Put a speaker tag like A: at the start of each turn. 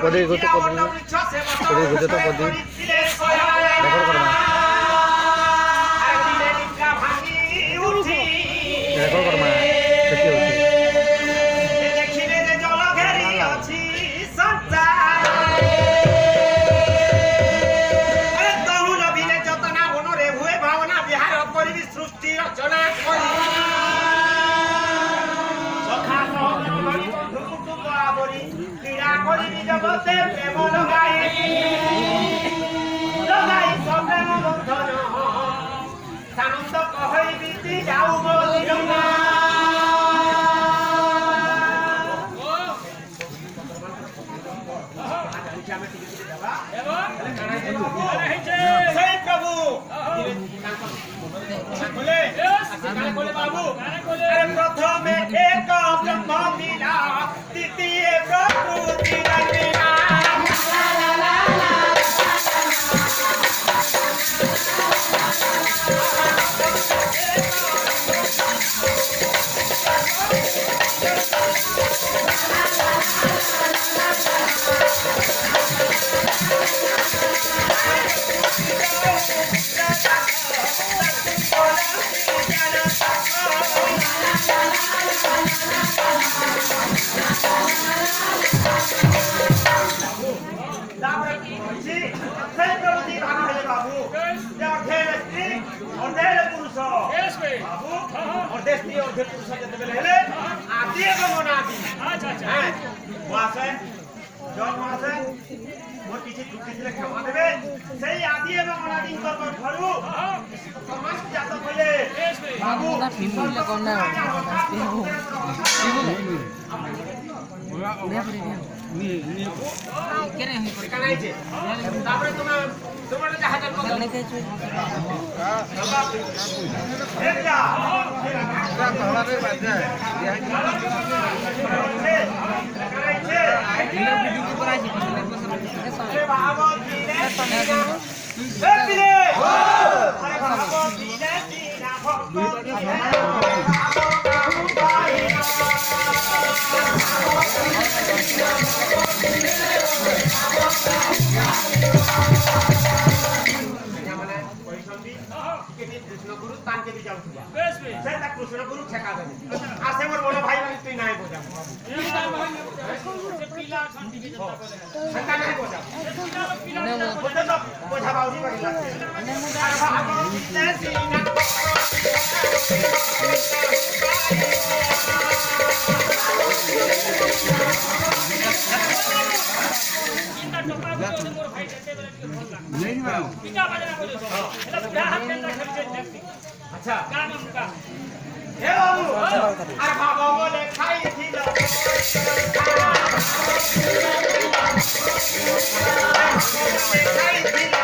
A: पदी गोट पदी गुजत पदी रेकर्ड करमा रेकर्ड करमा देखि होछि
B: देखिले जे जल घेरी अछि सच्चा अरे तहु नबिले जतना मनरे हुए भावना बिहार परिबि सृष्टि रचना करी सखा सहगरी बंधु बराबरी क्रीड़ा करी जगते प्रेम लगाई प्रेम बंधन सानंद कहई बीती जाऊ मोदिरंगा सही प्रभु बाबू अरे प्रथम एक ब्रह्म लीला द्वितीय प्रकृति लीला कृष्ण गुरु ठेका दे आसे मोर बड़ भाई माने तू नाही बोजा संता नाही बोजा बोजा तो बोझा बाउरी बगिला अच्छा का नाम का हे बाबू अरे बाबा बोले खाई थी लो खाई थी लो